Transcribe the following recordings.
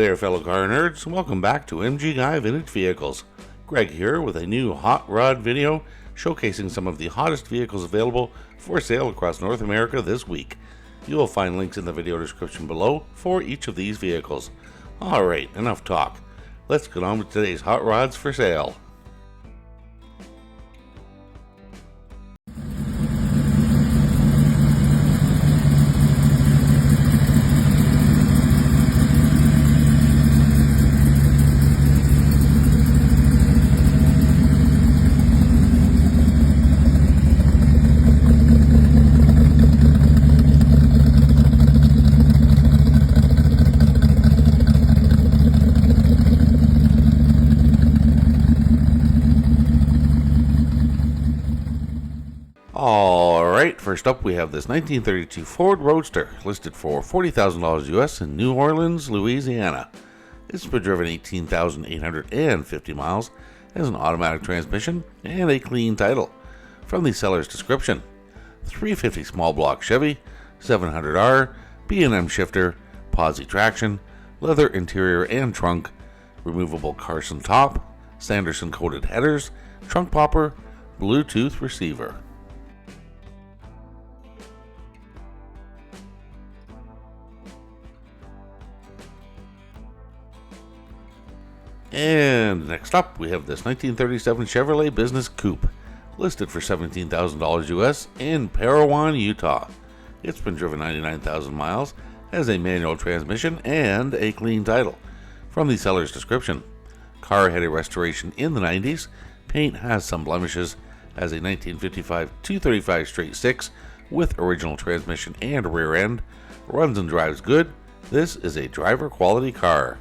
there, fellow car nerds. Welcome back to MG Guy Vintage Vehicles. Greg here with a new hot rod video showcasing some of the hottest vehicles available for sale across North America this week. You will find links in the video description below for each of these vehicles. Alright, enough talk. Let's get on with today's hot rods for sale. Alright, first up we have this 1932 Ford Roadster, listed for $40,000 US in New Orleans, Louisiana. It's been driven 18,850 miles, has an automatic transmission, and a clean title. From the seller's description: 350 small block Chevy, 700R, B&M shifter, posi traction, leather interior and trunk, removable Carson top, Sanderson coated headers, trunk popper, Bluetooth receiver. And next up, we have this 1937 Chevrolet Business Coupe, listed for $17,000 US in Parowan, Utah. It's been driven 99,000 miles, has a manual transmission, and a clean title. From the seller's description: car had a restoration in the 90s, paint has some blemishes, has a 1955 235 straight 6 with original transmission and rear end, runs and drives good. This is a driver quality car.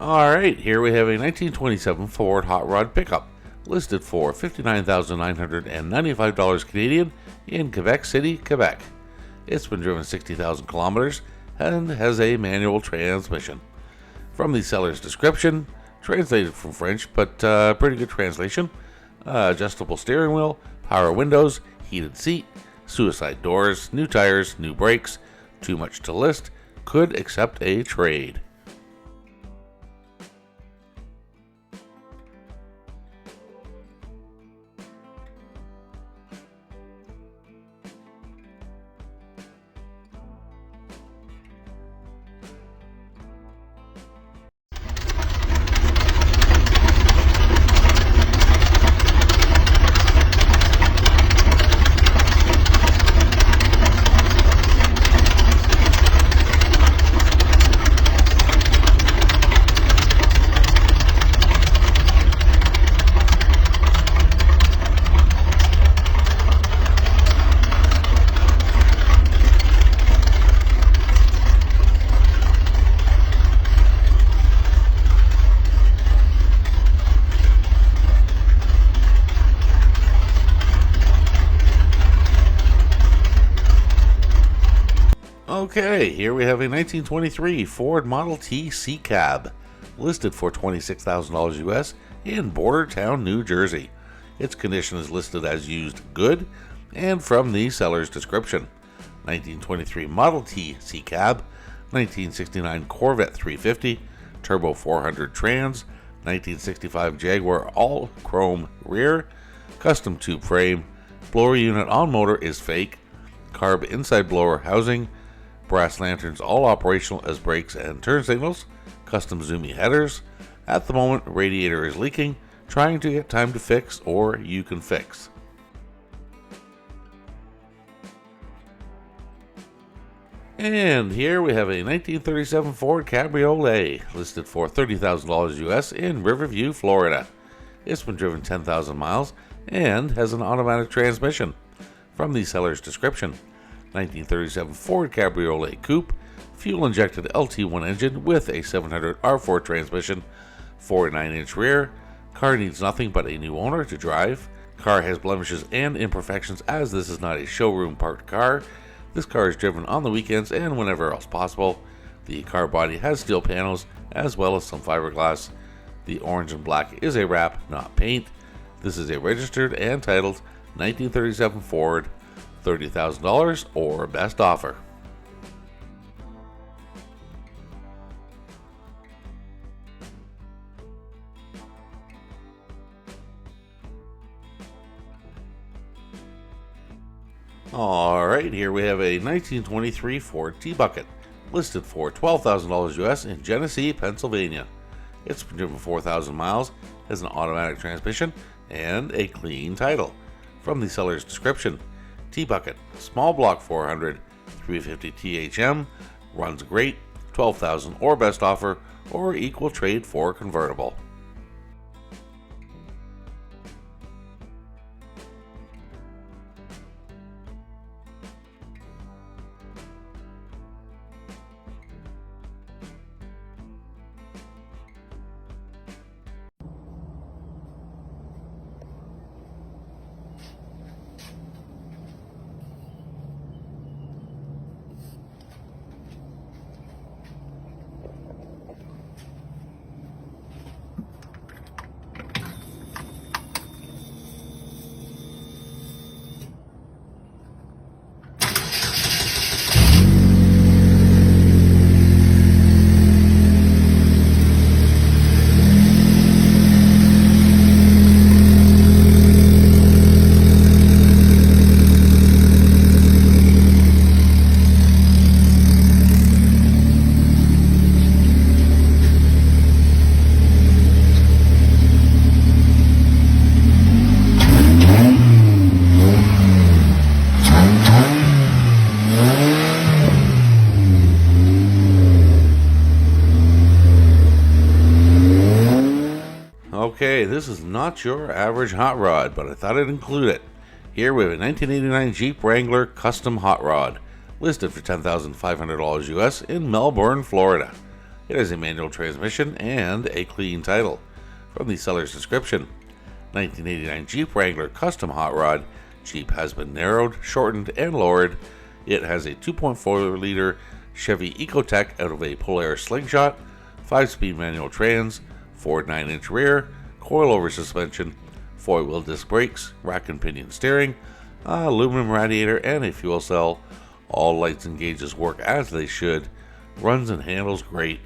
Alright, here we have a 1927 Ford Hot Rod pickup, listed for $59,995 Canadian in Quebec City, Quebec. It's been driven 60,000 kilometers and has a manual transmission. From the seller's description, translated from French, but pretty good translation: adjustable steering wheel, power windows, heated seat, suicide doors, new tires, new brakes, too much to list, could accept a trade. Okay, here we have a 1923 Ford Model T Sea Cab, listed for $26,000 US in Bordertown, New Jersey. Its condition is listed as used good, and from the seller's description: 1923 Model T Sea Cab, 1969 Corvette 350, Turbo 400 Trans, 1965 Jaguar all chrome rear, custom tube frame, blower unit on motor is fake, carb inside blower housing, brass lanterns all operational as brakes and turn signals, custom zoomy headers. At the moment, radiator is leaking, trying to get time to fix, or you can fix. And here we have a 1937 Ford Cabriolet, listed for $30,000 US in Riverview, Florida. It's been driven 10,000 miles and has an automatic transmission. From the seller's description: 1937 Ford Cabriolet Coupe, fuel-injected LT1 engine with a 700 R4 transmission, 4.9-inch rear. Car needs nothing but a new owner to drive. Car has blemishes and imperfections, as this is not a showroom parked car. This car is driven on the weekends and whenever else possible. The car body has steel panels as well as some fiberglass. The orange and black is a wrap, not paint. This is a registered and titled 1937 Ford, $30,000 or best offer. Alright, here we have a 1923 Ford TBucket, listed for $12,000 US in Genesee, Pennsylvania. It's been driven 4,000 miles, has an automatic transmission, and a clean title. From the seller's description, TBucket, small block 400, 350 THM, runs great, $12,000 or best offer, or equal trade for convertible. Okay, this is not your average hot rod, but I thought I'd include it. Here we have a 1989 Jeep Wrangler custom hot rod, listed for $10,500 US in Melbourne, Florida. It has a manual transmission and a clean title. From the seller's description, 1989 Jeep Wrangler custom hot rod. Jeep has been narrowed, shortened, and lowered. It has a 2.4-liter Chevy Ecotec out of a Polaris Slingshot, 5-speed manual trans, Ford 9-inch rear, coilover suspension, 4-wheel disc brakes, rack and pinion steering, aluminum radiator, and a fuel cell. All lights and gauges work as they should. Runs and handles great.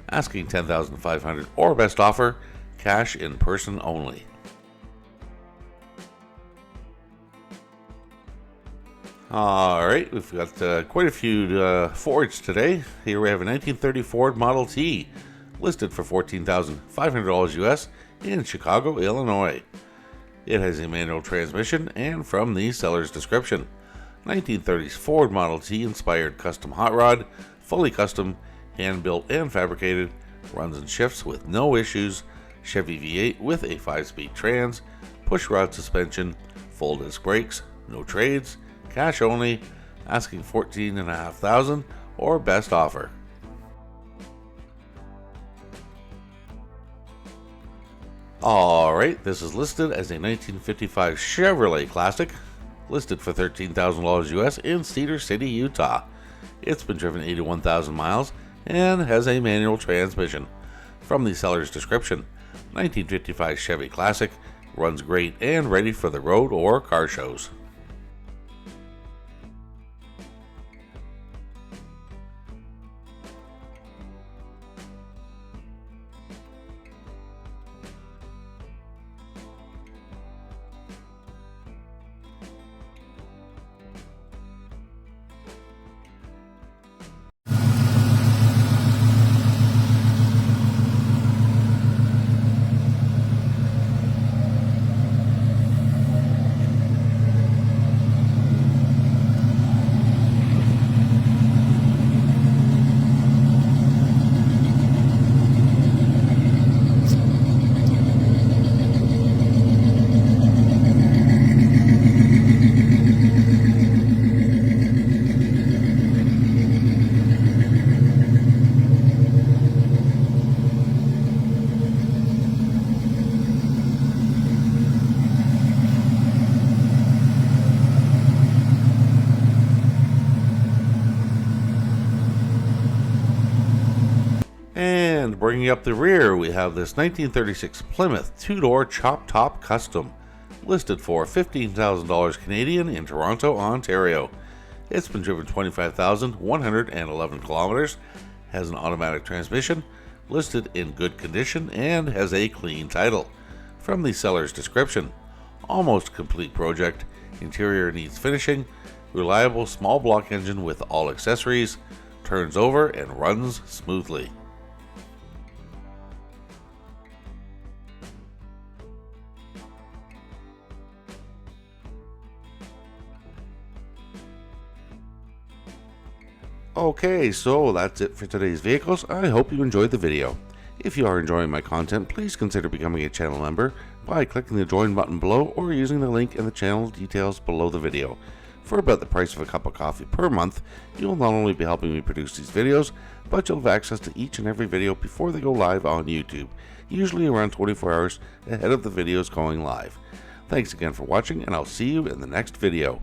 Asking $10,500 or best offer. Cash in person only. Alright, we've got quite a few Fords today. Here we have a 1930 Ford Model T, listed for $14,500 US in Chicago, Illinois. It has a manual transmission, and from the seller's description, 1930s Ford Model T inspired custom hot rod, fully custom, hand built and fabricated, runs and shifts with no issues, Chevy V8 with a 5-speed trans, push rod suspension, full disc brakes, no trades, cash only, asking $14,500 or best offer. Alright, this is listed as a 1955 Chevrolet Classic, listed for $13,000 US in Cedar City, Utah. It's been driven 81,000 miles and has a manual transmission. From the seller's description, 1955 Chevy Classic, runs great and ready for the road or car shows. bringing up the rear, we have this 1936 Plymouth two-door chop top custom, listed for $15,000 Canadian in Toronto, Ontario. It's been driven 25,111 kilometers, has an automatic transmission, listed in good condition, and has a clean title. From the seller's description: almost complete project, interior needs finishing, reliable small block engine with all accessories, turns over and runs smoothly. Okay, so that's it for today's vehicles. I hope you enjoyed the video. If you are enjoying my content, please consider becoming a channel member by clicking the join button below or using the link in the channel details below the video. For about the price of a cup of coffee per month, you'll not only be helping me produce these videos, but you'll have access to each and every video before they go live on YouTube, usually around 24 hours ahead of the videos going live. Thanks again for watching, and I'll see you in the next video.